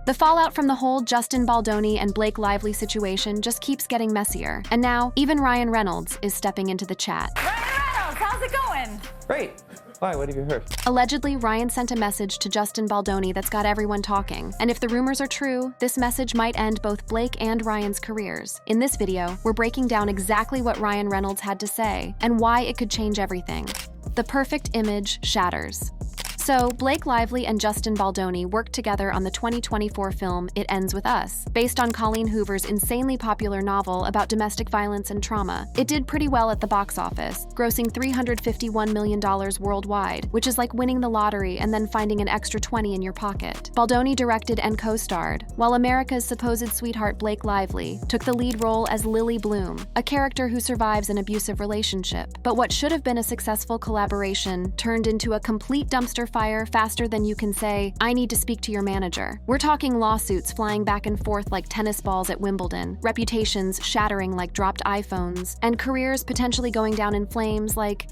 The fallout from the whole Justin Baldoni and Blake Lively situation just keeps getting messier. And now, even Ryan Reynolds is stepping into the chat. Ryan Reynolds, how's it going? Great. Why? What have you heard? Allegedly, Ryan sent a message to Justin Baldoni that's got everyone talking. And if the rumors are true, this message might end both Blake and Ryan's careers. In this video, we're breaking down exactly what Ryan Reynolds had to say and why it could change everything. The perfect image shatters. So, Blake Lively and Justin Baldoni worked together on the 2024 film It Ends With Us, based on Colleen Hoover's insanely popular novel about domestic violence and trauma. It did pretty well at the box office, grossing $351 million worldwide, which is like winning the lottery and then finding an extra 20 in your pocket. Baldoni directed and co-starred, while America's supposed sweetheart Blake Lively took the lead role as Lily Bloom, a character who survives an abusive relationship. But what should have been a successful collaboration turned into a complete dumpster fire faster than you can say, "I need to speak to your manager." We're talking lawsuits flying back and forth like tennis balls at Wimbledon, reputations shattering like dropped iPhones, and careers potentially going down in flames like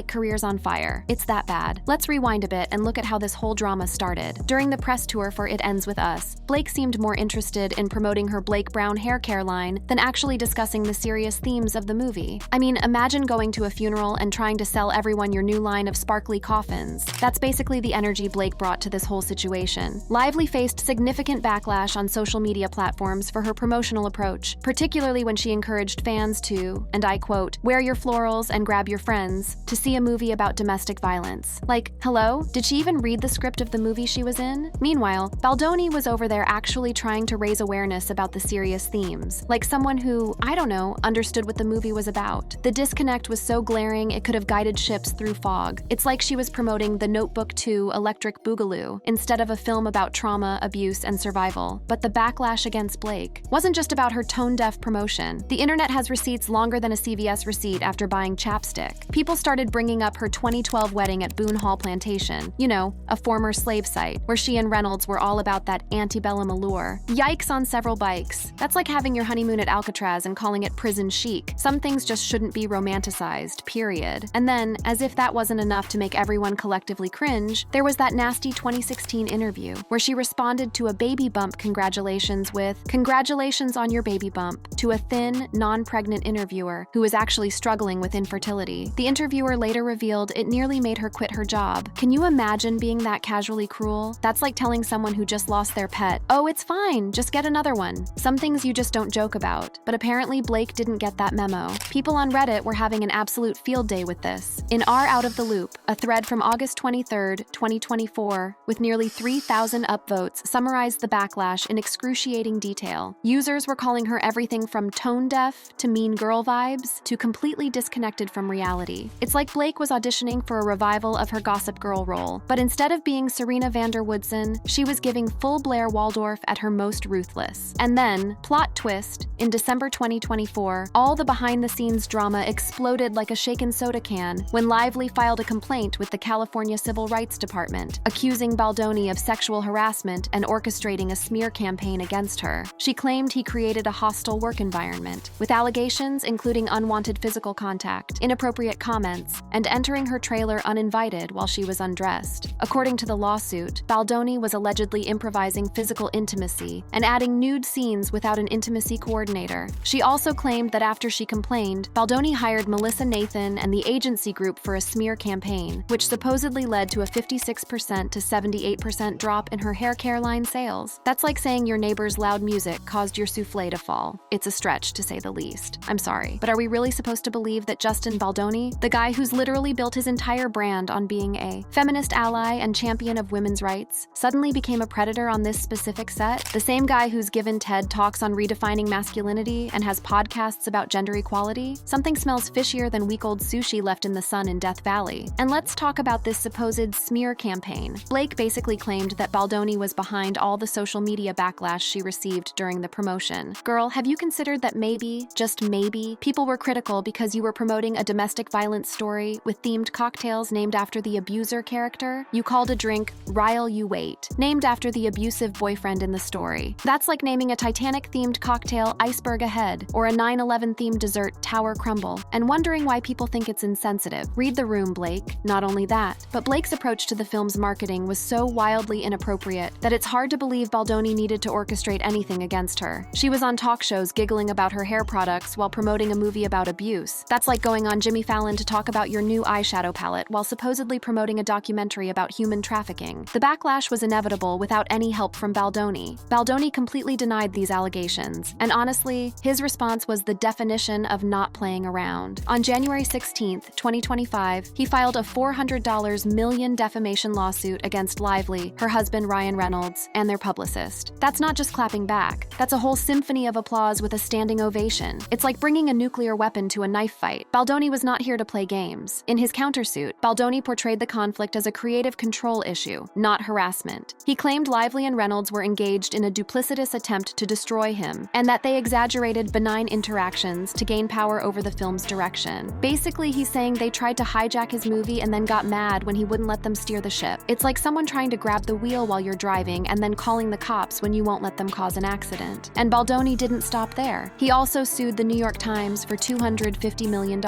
careers on fire. It's that bad. Let's rewind a bit and look at how this whole drama started. During the press tour for It Ends With Us, Blake seemed more interested in promoting her Blake Brown hair care line than actually discussing the serious themes of the movie. I mean, imagine going to a funeral and trying to sell everyone your new line of sparkly coffins. That's basically the energy Blake brought to this whole situation. Lively faced significant backlash on social media platforms for her promotional approach, particularly when she encouraged fans to, and I quote, "wear your florals and grab your friends" to see a movie about domestic violence. Like, hello? Did she even read the script of the movie she was in? Meanwhile, Baldoni was over there actually trying to raise awareness about the serious themes, like someone who, I don't know, understood what the movie was about. The disconnect was so glaring it could have guided ships through fog. It's like she was promoting The Notebook 2 Electric Boogaloo instead of a film about trauma, abuse, and survival. But the backlash against Blake wasn't just about her tone-deaf promotion. The internet has receipts longer than a CVS receipt after buying chapstick. People started bringing up her 2012 wedding at Boone Hall Plantation, you know, a former slave site, where she and Reynolds were all about that antebellum allure. Yikes on several bikes. That's like having your honeymoon at Alcatraz and calling it prison chic. Some things just shouldn't be romanticized, period. And then, as if that wasn't enough to make everyone collectively cringe, there was that nasty 2016 interview where she responded to a baby bump congratulations with, "Congratulations on your baby bump," to a thin, non-pregnant interviewer who was actually struggling with infertility. The interviewer later revealed it nearly made her quit her job. Can you imagine being that casually cruel? That's like telling someone who just lost their pet, "Oh, it's fine, just get another one." Some things you just don't joke about, but apparently Blake didn't get that memo. People on Reddit were having an absolute field day with this. In our Out of the Loop, a thread from August 23rd, 2024, with nearly 3,000 upvotes, summarized the backlash in excruciating detail. Users were calling her everything from tone-deaf to mean girl vibes to completely disconnected from reality. It's like Blake was auditioning for a revival of her Gossip Girl role, but instead of being Serena van der Woodsen, she was giving full Blair Waldorf at her most ruthless. And then, plot twist, in December 2024, all the behind-the-scenes drama exploded like a shaken soda can when Lively filed a complaint with the California Civil Rights Department, accusing Baldoni of sexual harassment and orchestrating a smear campaign against her. She claimed he created a hostile work environment, with allegations including unwanted physical contact, inappropriate comments, and entering her trailer uninvited while she was undressed. According to the lawsuit, Baldoni was allegedly improvising physical intimacy and adding nude scenes without an intimacy coordinator. She also claimed that after she complained, Baldoni hired Melissa Nathan and the agency group for a smear campaign, which supposedly led to a 56% to 78% drop in her hair care line sales. That's like saying your neighbor's loud music caused your souffle to fall. It's a stretch, to say the least. I'm sorry, but are we really supposed to believe that Justin Baldoni, the guy who's literally built his entire brand on being a feminist ally and champion of women's rights, suddenly became a predator on this specific set? The same guy who's given TED Talks on redefining masculinity and has podcasts about gender equality? Something smells fishier than week-old sushi left in the sun in Death Valley. And let's talk about this supposed smear campaign. Blake basically claimed that Baldoni was behind all the social media backlash she received during the promotion. Girl, have you considered that maybe, just maybe, people were critical because you were promoting a domestic violence story with themed cocktails named after the abuser character? You called a drink Rile You Wait, named after the abusive boyfriend in the story. That's like naming a Titanic-themed cocktail Iceberg Ahead or a 9/11-themed dessert Tower Crumble and wondering why people think it's insensitive. Read the room, Blake. Not only that, but Blake's approach approach to the film's marketing was so wildly inappropriate that it's hard to believe Baldoni needed to orchestrate anything against her. She was on talk shows giggling about her hair products while promoting a movie about abuse. That's like going on Jimmy Fallon to talk about your new eyeshadow palette while supposedly promoting a documentary about human trafficking. The backlash was inevitable without any help from Baldoni. Baldoni completely denied these allegations, and honestly, his response was the definition of not playing around. On January 16, 2025, he filed a $400 million defamation lawsuit against Lively, her husband Ryan Reynolds, and their publicist. That's not just clapping back. That's a whole symphony of applause with a standing ovation. It's like bringing a nuclear weapon to a knife fight. Baldoni was not here to play games. In his countersuit, Baldoni portrayed the conflict as a creative control issue, not harassment. He claimed Lively and Reynolds were engaged in a duplicitous attempt to destroy him, and that they exaggerated benign interactions to gain power over the film's direction. Basically, he's saying they tried to hijack his movie and then got mad when he wouldn't let them steer the ship. It's like someone trying to grab the wheel while you're driving and then calling the cops when you won't let them cause an accident. And Baldoni didn't stop there. He also sued the New York Times for $250 million,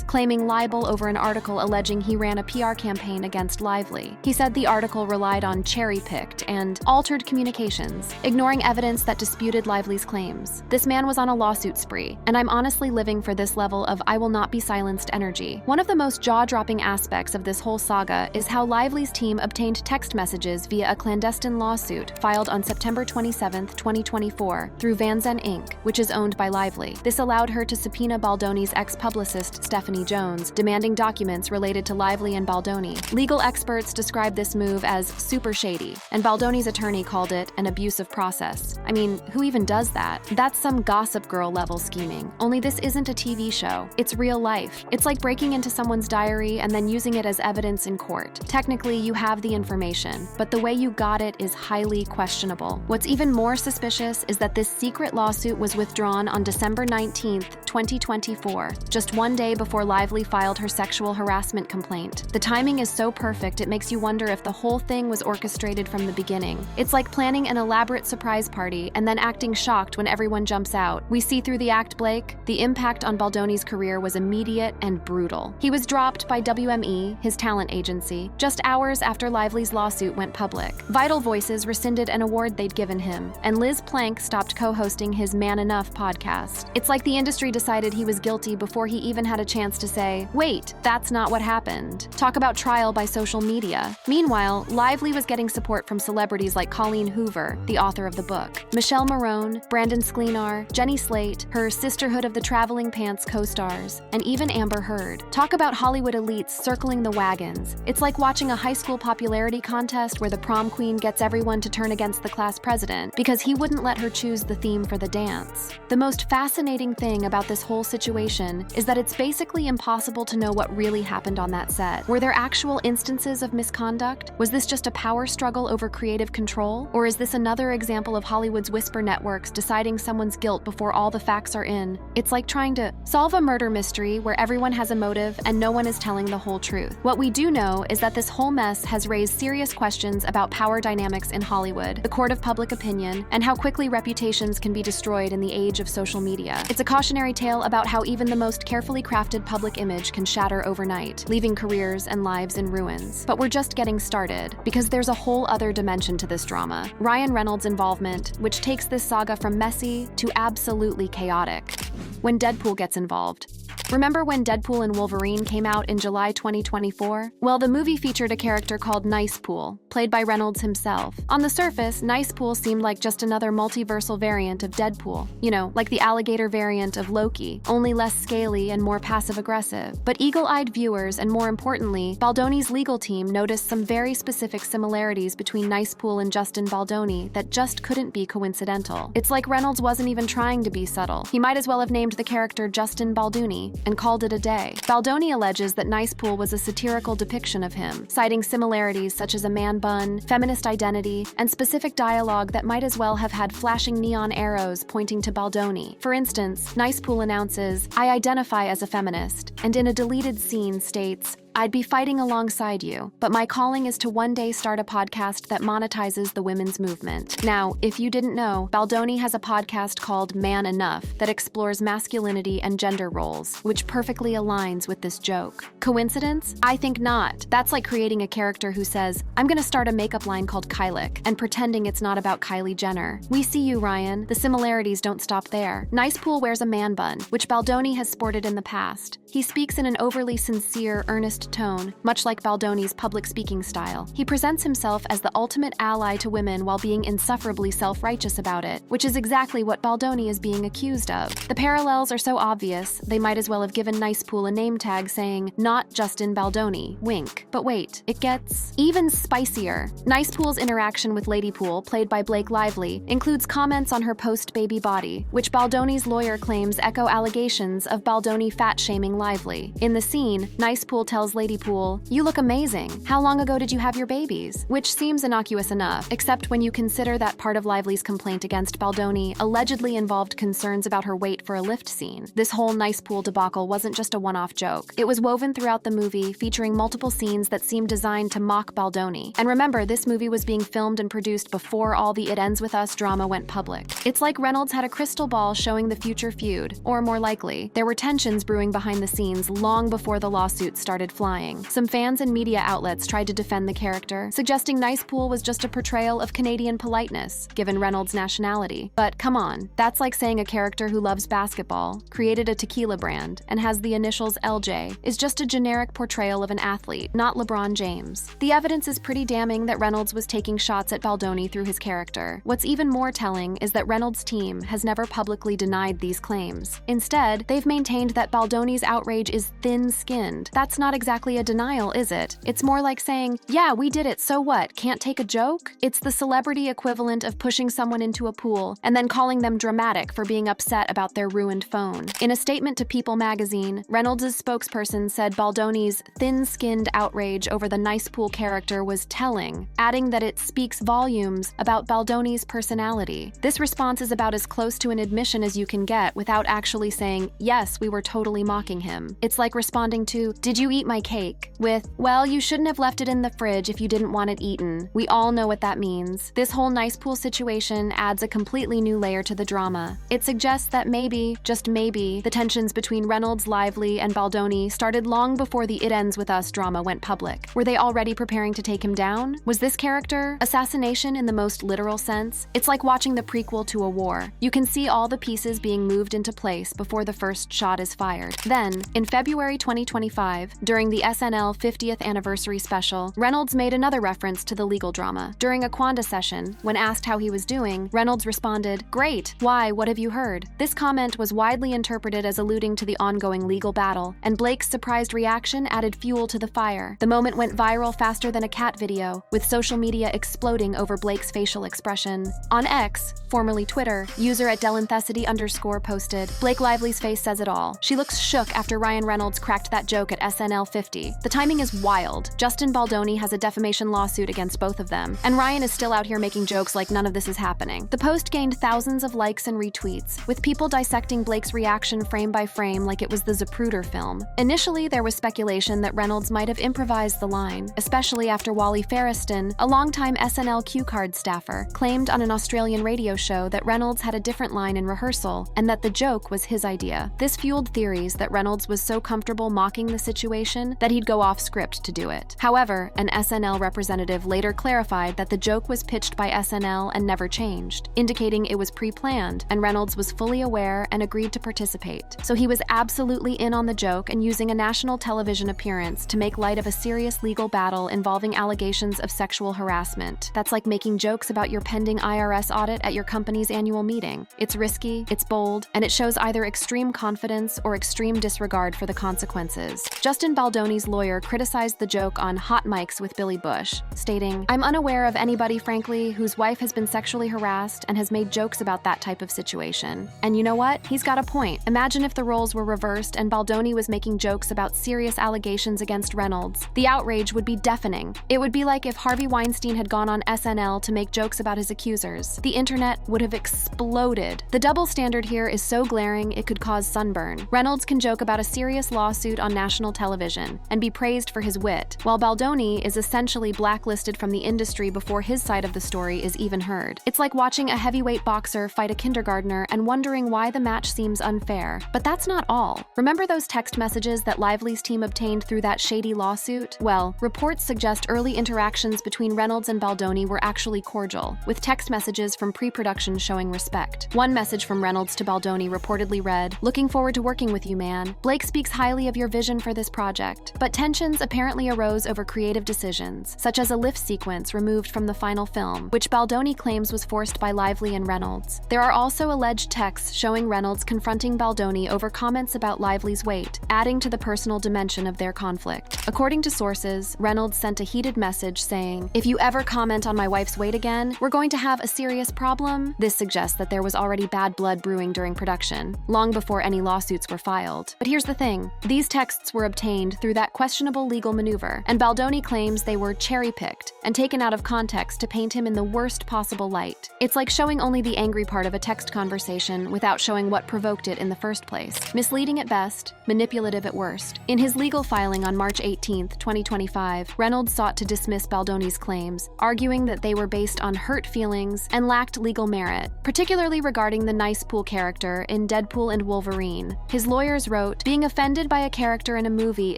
claiming libel over an article alleging he ran a PR campaign against Lively. He said the article relied on cherry-picked and altered communications, ignoring evidence that disputed Lively's claims. This man was on a lawsuit spree, and I'm honestly living for this level of I will not be silenced energy. One of the most jaw-dropping aspects of this whole saga is how Lively's team obtained text messages via a clandestine lawsuit filed on September 27, 2024, through Van Zen Inc., which is owned by Lively. This allowed her to subpoena Baldoni's ex-publicist Stephanie Jones, demanding documents related to Lively and Baldoni. Legal experts describe this move as super shady, and Baldoni's attorney called it an abusive process. I mean, who even does that? That's some Gossip Girl level scheming. Only this isn't a TV show. It's real life. It's like breaking into someone's diary and then using it as evidence in court. Technically, you have the information, but the way you got it is highly questionable. What's even more suspicious is that this secret lawsuit was withdrawn on December 19, 2024, just one day before Lively filed her sexual harassment complaint. The timing is so perfect, it makes you wonder if the whole thing was orchestrated from the beginning. It's like planning an elaborate surprise party and then acting shocked when everyone jumps out. We see through the act, Blake. The impact on Baldoni's career was immediate and brutal. He was dropped by WME, his talent agency, just hours after Lively's lawsuit went public. Vital Voices rescinded an award they'd given him, and Liz Plank stopped co-hosting his Man Enough podcast. It's like the industry decided he was guilty before he even had a chance to say, wait, that's not what happened. Talk about trial by social media. Meanwhile, Lively was getting support from celebrities like Colleen Hoover, the author of the book, Michelle Marone, Brandon Sklenar, Jenny Slate, her Sisterhood of the Traveling Pants co-stars, and even Amber Heard. Talk about Hollywood elites circling the wagons. It's like watching a high school popularity contest where the prom queen gets everyone to turn against the class president because he wouldn't let her choose the theme for the dance. The most fascinating thing about this whole situation is that it's basically impossible to know what really happened on that set. Were there actual instances of misconduct? Was this just a power struggle over creative control? Or is this another example of Hollywood's whisper networks deciding someone's guilt before all the facts are in? It's like trying to solve a murder mystery where everyone has a motive and no one is telling the whole truth. What we do know is that this whole mess has raised serious questions about power dynamics in Hollywood, the court of public opinion, and how quickly reputations can be destroyed in the age of social media. It's a cautionary tale about how even the most carefully crafted public image can shatter overnight, leaving careers and lives in ruins. But we're just getting started, because there's a whole other dimension to this drama. Ryan Reynolds' involvement, which takes this saga from messy to absolutely chaotic. When Deadpool gets involved. Remember when Deadpool and Wolverine came out in July 2024? Well, the movie featured a character called Nice Pool, played by Reynolds himself. On the surface, Nice Pool seemed like just another multiversal variant of Deadpool. You know, like the alligator variant of Loki, only less scaly and more passive-aggressive. But eagle-eyed viewers, and more importantly, Baldoni's legal team noticed some very specific similarities between Nice Pool and Justin Baldoni that just couldn't be coincidental. It's like Reynolds wasn't even trying to be subtle. He might as well have named the character Justin Baldoni and called it a day. Baldoni alleges that Nice Pool was a satirical depiction of him, citing similarities such as a man bun, feminist identity, and specific dialogue that might as well have had flashing neon arrows pointing to Baldoni. For instance, Nice Pool announces, "I identify as a feminist," and in a deleted scene states, I'd be fighting alongside you, but my calling is to one day start a podcast that monetizes the women's movement. Now, if you didn't know, Baldoni has a podcast called Man Enough that explores masculinity and gender roles, which perfectly aligns with this joke. Coincidence? I think not. That's like creating a character who says, I'm gonna start a makeup line called Kylic, and pretending it's not about Kylie Jenner. We see you, Ryan. The similarities don't stop there. Nicepool wears a man bun, which Baldoni has sported in the past. He speaks in an overly sincere, earnest tone, much like Baldoni's public speaking style. He presents himself as the ultimate ally to women while being insufferably self-righteous about it, which is exactly what Baldoni is being accused of. The parallels are so obvious, they might as well have given Nicepool a name tag saying, "Not Justin Baldoni, wink." But wait, it gets even spicier. Nicepool's interaction with Ladypool, played by Blake Lively, includes comments on her post-baby body, which Baldoni's lawyer claims echo allegations of Baldoni fat-shaming Lively. In the scene, Nicepool tells Ladypool, "You look amazing. How long ago did you have your babies?" Which seems innocuous enough, except when you consider that part of Lively's complaint against Baldoni allegedly involved concerns about her wait for a lift scene. This whole Nicepool debacle wasn't just a one-off joke. It was woven throughout the movie, featuring multiple scenes that seemed designed to mock Baldoni. And remember, this movie was being filmed and produced before all the It Ends With Us drama went public. It's like Reynolds had a crystal ball showing the future feud, or more likely, there were tensions brewing behind the scenes long before the lawsuits started flying. Some fans and media outlets tried to defend the character, suggesting Nicepool was just a portrayal of Canadian politeness, given Reynolds' nationality. But come on, that's like saying a character who loves basketball, created a tequila brand, and has the initials LJ, is just a generic portrayal of an athlete, not LeBron James. The evidence is pretty damning that Reynolds was taking shots at Baldoni through his character. What's even more telling is that Reynolds' team has never publicly denied these claims. Instead, they've maintained that Baldoni's outrage is thin-skinned. That's not exactly a denial, is it? It's more like saying, yeah, we did it, so what, can't take a joke? It's the celebrity equivalent of pushing someone into a pool and then calling them dramatic for being upset about their ruined phone. In a statement to People magazine, Reynolds' spokesperson said Baldoni's thin-skinned outrage over the Nicepool character was telling, adding that it speaks volumes about Baldoni's personality. This response is about as close to an admission as you can get without actually saying, yes, we were totally mocking him. It's like responding to, did you eat my cake? With, well, you shouldn't have left it in the fridge if you didn't want it eaten. We all know what that means. This whole Nicepool situation adds a completely new layer to the drama. It suggests that maybe, just maybe, the tensions between Reynolds, Lively, and Baldoni started long before the It Ends With Us drama went public. Were they already preparing to take him down? Was this character assassination in the most literal sense? It's like watching the prequel to a war. You can see all the pieces being moved into place before the first shot is fired. Then, in February 2025, during the SNL 50th anniversary special, Reynolds made another reference to the legal drama. During a Quanda session, when asked how he was doing, Reynolds responded, "Great. Why, what have you heard?" This comment was widely interpreted as alluding to the ongoing legal battle, and Blake's surprised reaction added fuel to the fire. The moment went viral faster than a cat video, with social media exploding over Blake's facial expression. On X, formerly Twitter, user at @Delinthesity_ posted, "Blake Lively's face says it all. She looks shook after Ryan Reynolds cracked that joke at SNL 50. The timing is wild. Justin Baldoni has a defamation lawsuit against both of them, and Ryan is still out here making jokes like none of this is happening." The post gained thousands of likes and retweets, with people dissecting Blake's reaction frame by frame like it was the Zapruder film. Initially, there was speculation that Reynolds might have improvised the line, especially after Wally Ferriston, a longtime SNL cue card staffer, claimed on an Australian radio show that Reynolds had a different line in rehearsal and that the joke was his idea. This fueled theories that Reynolds was so comfortable mocking the situation that he'd go off script to do it. However, an SNL representative later clarified that the joke was pitched by SNL and never changed, indicating it was pre-planned and Reynolds was fully aware and agreed to participate. So he was absolutely in on the joke and using a national television appearance to make light of a serious legal battle involving allegations of sexual harassment. That's like making jokes about your pending IRS audit at your company's annual meeting. It's risky, it's bold, and it shows either extreme confidence or extreme disregard for the consequences. Justin Baldoni's lawyer criticized the joke on Hot Mics with Billy Bush, stating, "I'm unaware of anybody, frankly, whose wife has been sexually harassed and has made jokes about that type of situation." And you know what? He's got a point. Imagine if the roles were reversed and Baldoni was making jokes about serious allegations against Reynolds. The outrage would be deafening. It would be like if Harvey Weinstein had gone on SNL to make jokes about his accusers. The internet would have exploded. The double standard here is so glaring it could cause sunburn. Reynolds can joke about a serious lawsuit on national television, production and be praised for his wit, while Baldoni is essentially blacklisted from the industry before his side of the story is even heard. It's like watching a heavyweight boxer fight a kindergartner and wondering why the match seems unfair. But that's not all. Remember those text messages that Lively's team obtained through that shady lawsuit? Well, reports suggest early interactions between Reynolds and Baldoni were actually cordial, with text messages from pre-production showing respect. One message from Reynolds to Baldoni reportedly read, "Looking forward to working with you, man. Blake speaks highly of your vision for this project." But tensions apparently arose over creative decisions, such as a lift sequence removed from the final film, which Baldoni claims was forced by Lively and Reynolds. There are also alleged texts showing Reynolds confronting Baldoni over comments about Lively's weight, adding to the personal dimension of their conflict. According to sources, Reynolds sent a heated message saying, "If you ever comment on my wife's weight again, we're going to have a serious problem." This suggests that there was already bad blood brewing during production, long before any lawsuits were filed. But here's the thing, these texts were obtained through that questionable legal maneuver, and Baldoni claims they were cherry-picked and taken out of context to paint him in the worst possible light. It's like showing only the angry part of a text conversation without showing what provoked it in the first place. Misleading at best, manipulative at worst. In his legal filing on March 18, 2025, Reynolds sought to dismiss Baldoni's claims, arguing that they were based on hurt feelings and lacked legal merit, particularly regarding the nice pool character in Deadpool and Wolverine. His lawyers wrote, "Being offended by a character in a movie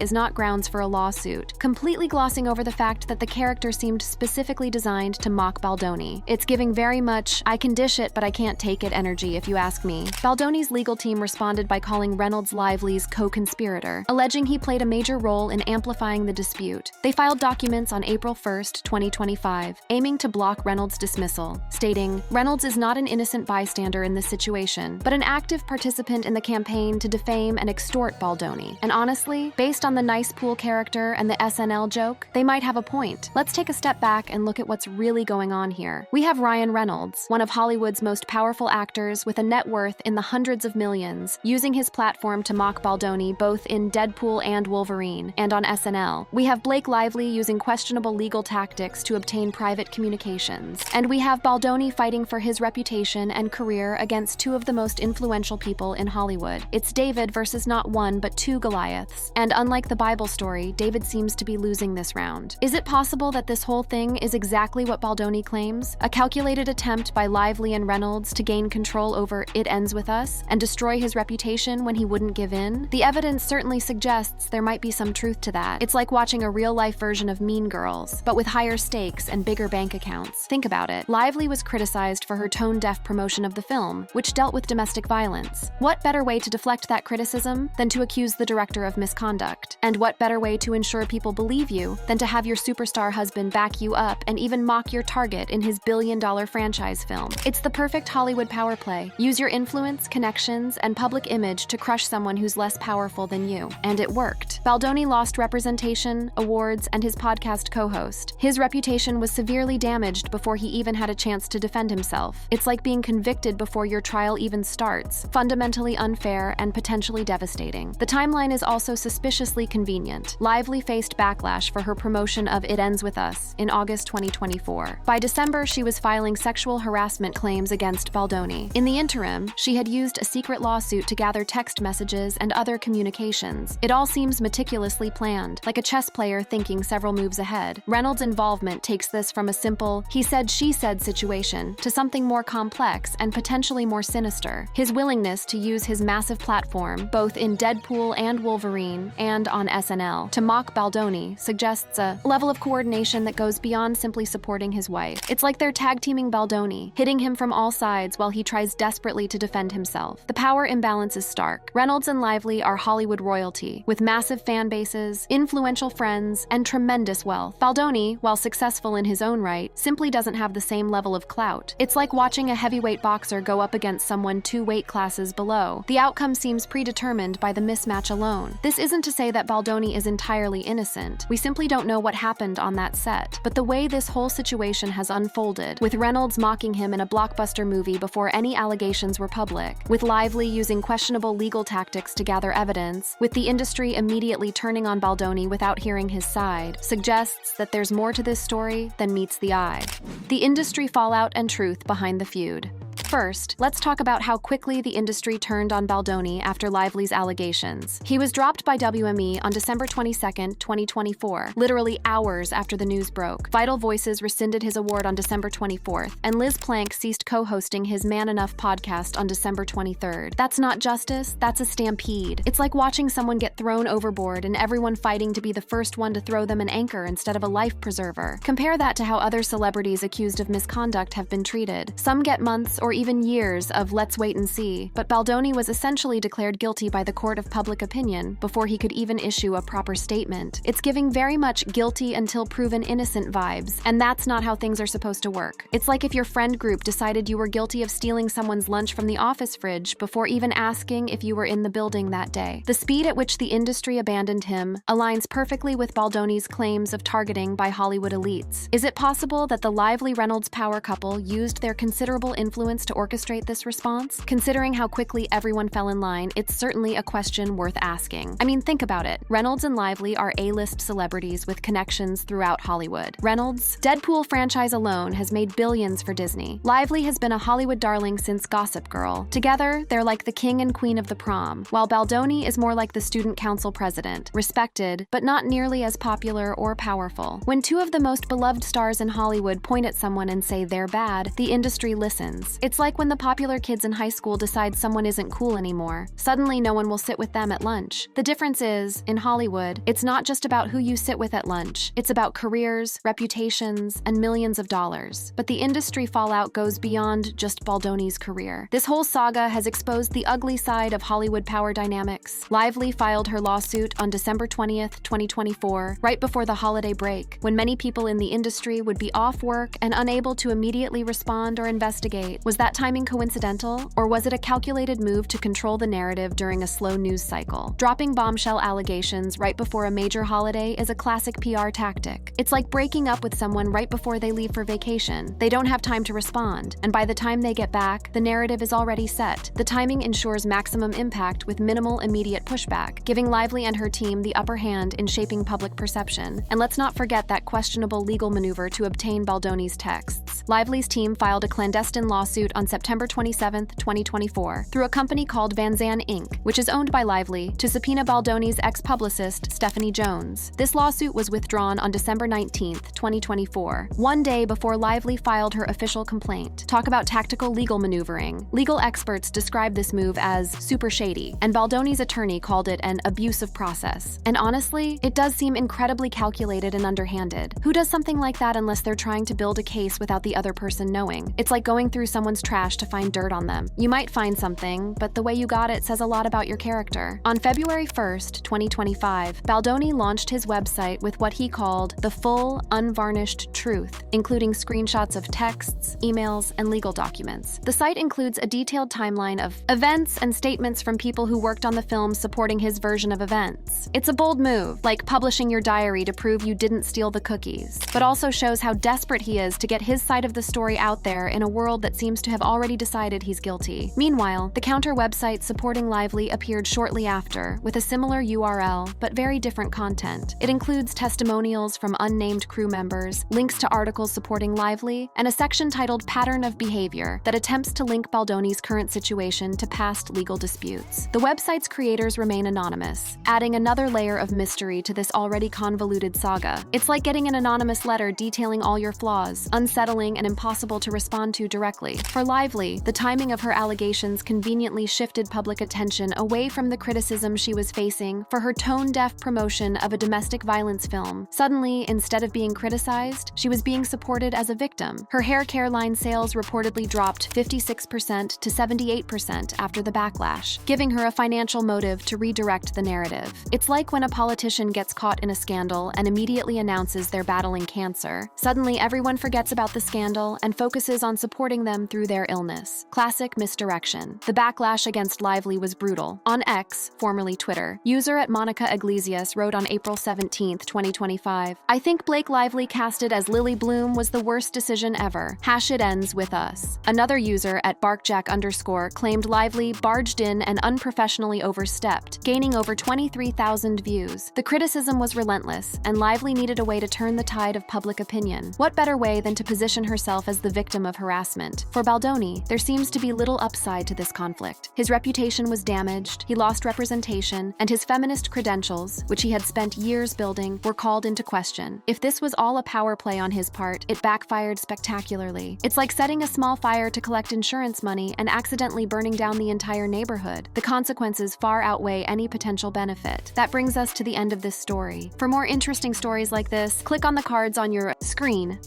is not grounds for a lawsuit," completely glossing over the fact that the character seemed specifically designed to mock Baldoni. It's giving very much, "I can dish it, but I can't take it" energy, if you ask me. Baldoni's legal team responded by calling Reynolds Lively's co-conspirator, alleging he played a major role in amplifying the dispute. They filed documents on April 1, 2025, aiming to block Reynolds' dismissal, stating, "Reynolds is not an innocent bystander in this situation, but an active participant in the campaign to defame and extort Baldoni. And honestly, based on the nice pool character and the SNL joke, they might have a point. Let's take a step back and look at what's really going on here. We have Ryan Reynolds, one of Hollywood's most powerful actors with a net worth in the hundreds of millions, using his platform to mock Baldoni both in Deadpool and Wolverine, and on SNL. We have Blake Lively using questionable legal tactics to obtain private communications. And we have Baldoni fighting for his reputation and career against two of the most influential people in Hollywood. It's David versus not one but two Goliaths. And unlike the Bible story, David seems to be losing this round. Is it possible that this whole thing is exactly what Baldoni claims? A calculated attempt by Lively and Reynolds to gain control over It Ends With Us and destroy his reputation when he wouldn't give in? The evidence certainly suggests there might be some truth to that. It's like watching a real-life version of Mean Girls, but with higher stakes and bigger bank accounts. Think about it. Lively was criticized for her tone-deaf promotion of the film, which dealt with domestic violence. What better way to deflect that criticism than to accuse the director of misconduct? And what better way to ensure people believe you than to have your superstar husband back you up and even mock your target in his billion-dollar franchise film? It's the perfect Hollywood power play. Use your influence, connections, and public image to crush someone who's less powerful than you. And it worked. Baldoni lost representation, awards, and his podcast co-host. His reputation was severely damaged before he even had a chance to defend himself. It's like being convicted before your trial even starts, fundamentally unfair and potentially devastating. The timeline is also suspiciously convenient. Lively faced backlash for her promotion of It Ends With Us in August 2024. By December, she was filing sexual harassment claims against Baldoni. In the interim, she had used a secret lawsuit to gather text messages and other communications. It all seems meticulously planned, like a chess player thinking several moves ahead. Reynolds' involvement takes this from a simple he said she said situation to something more complex and potentially more sinister. His willingness to use his massive platform, both in Deadpool and Wolverine and on SNL, to mock Baldoni suggests a level of coordination that goes beyond simply supporting his wife. It's like they're tag-teaming Baldoni, hitting him from all sides while he tries desperately to defend himself. The power imbalance is stark. Reynolds and Lively are Hollywood royalty, with massive fan bases, influential friends, and tremendous wealth. Baldoni, while successful in his own right, simply doesn't have the same level of clout. It's like watching a heavyweight boxer go up against someone 2 weight classes below. The outcome seems predetermined by the mismatch alone. This isn't to say that Baldoni is entirely innocent. We simply don't know what happened on that set. But the way this whole situation has unfolded, with Reynolds mocking him in a blockbuster movie before any allegations were public, with Lively using questionable legal tactics to gather evidence, with the industry immediately turning on Baldoni without hearing his side, suggests that there's more to this story than meets the eye. The industry fallout and truth behind the feud. First, let's talk about how quickly the industry turned on Baldoni after Lively's allegations. He was dropped by WME on December 22, 2024, literally hours after the news broke. Vital Voices rescinded his award on December 24th, and Liz Plank ceased co-hosting his Man Enough podcast on December 23rd. That's not justice, that's a stampede. It's like watching someone get thrown overboard and everyone fighting to be the first one to throw them an anchor instead of a life preserver. Compare that to how other celebrities accused of misconduct have been treated. Some get months or even years of let's wait and see, but Baldoni was essentially declared guilty by the court of public opinion before he could even issue a proper statement. It's giving very much guilty until proven innocent vibes, and that's not how things are supposed to work. It's like if your friend group decided you were guilty of stealing someone's lunch from the office fridge before even asking if you were in the building that day. The speed at which the industry abandoned him aligns perfectly with Baldoni's claims of targeting by Hollywood elites. Is it possible that the lively Reynolds power couple used their considerable influence to orchestrate this response? Considering how quickly everyone fell in line, it's certainly a question worth asking. I mean, think about it. Reynolds and Lively are A-list celebrities with connections throughout Hollywood. Reynolds' Deadpool franchise alone has made billions for Disney. Lively has been a Hollywood darling since Gossip Girl. Together, they're like the king and queen of the prom, while Baldoni is more like the student council president, respected, but not nearly as popular or powerful. When two of the most beloved stars in Hollywood point at someone and say they're bad, the industry listens. It's like when the popular kids in high school decide someone isn't cool anymore. Suddenly, no one will sit with them at lunch. The difference is, in Hollywood, it's not just about who you sit with at lunch. It's about careers, reputations, and millions of dollars. But the industry fallout goes beyond just Baldoni's career. This whole saga has exposed the ugly side of Hollywood power dynamics. Lively filed her lawsuit on December 20th, 2024, right before the holiday break, when many people in the industry would be off work and unable to immediately respond or investigate. Was that timing coincidental, or was it a calculated move to control the narrative during a slow news cycle? Dropping bombshell allegations right before a major holiday is a classic PR tactic. It's like breaking up with someone right before they leave for vacation. They don't have time to respond, and by the time they get back, the narrative is already set. The timing ensures maximum impact with minimal immediate pushback, giving Lively and her team the upper hand in shaping public perception. And let's not forget that questionable legal maneuver to obtain Baldoni's texts. Lively's team filed a clandestine lawsuit on September 27, 2024, through a company called Van Zandt Inc., which is owned by Lively, to subpoena Baldoni's ex-publicist, Stephanie Jones. This lawsuit was withdrawn on December 19, 2024, one day before Lively filed her official complaint. Talk about tactical legal maneuvering. Legal experts describe this move as super shady, and Baldoni's attorney called it an abuse of process. And honestly, it does seem incredibly calculated and underhanded. Who does something like that unless they're trying to build a case without the other person knowing? It's like going through someone's trash to find dirt on them. You might find something, but the way you got it says a lot about your character. On February 1st, 2025, Baldoni launched his website with what he called the full, unvarnished truth, including screenshots of texts, emails, and legal documents. The site includes a detailed timeline of events and statements from people who worked on the film supporting his version of events. It's a bold move, like publishing your diary to prove you didn't steal the cookies, but also shows how desperate he is to get his side of the story out there in a world that seems to have already decided he's guilty. Meanwhile, the counter website supporting Lively appeared shortly after, with a similar URL, but very different content. It includes testimonials from unnamed crew members, links to articles supporting Lively, and a section titled Pattern of Behavior that attempts to link Baldoni's current situation to past legal disputes. The website's creators remain anonymous, adding another layer of mystery to this already convoluted saga. It's like getting an anonymous letter detailing all your flaws, unsettling and impossible to respond to directly. For Lively, the timing of her allegations conveniently shifted public attention away from the criticism she was facing for her tone-deaf promotion of a domestic violence film. Suddenly, instead of being criticized, she was being supported as a victim. Her hair care line sales reportedly dropped 56% to 78% after the backlash, giving her a financial motive to redirect the narrative. It's like when a politician gets caught in a scandal and immediately announces they're battling cancer. Suddenly, everyone forgets about the scandal and focuses on supporting them through their illness. Classic misdirection. The backlash against Lively was brutal. On X, formerly Twitter, user at Monica Iglesias wrote on April 17, 2025, "I think Blake Lively casted as Lily Bloom was the worst decision ever. It ends with us." Another user at @barkjack_ claimed Lively barged in and unprofessionally overstepped, gaining over 23,000 views. The criticism was relentless, and Lively needed a way to turn the tide of public opinion. What better way than to position herself as the victim of harassment? For Baldoni, there seems to be little upside to this conflict. His reputation was damaged, he lost representation, and his feminist credentials, which he had spent years building, were called into question. If this was all a power play on his part, it backfired spectacularly. It's like setting a small fire to collect insurance money and accidentally burning down the entire neighborhood. The consequences far outweigh any potential benefit. That brings us to the end of this story. For more interesting stories like this, click on the cards on your screen.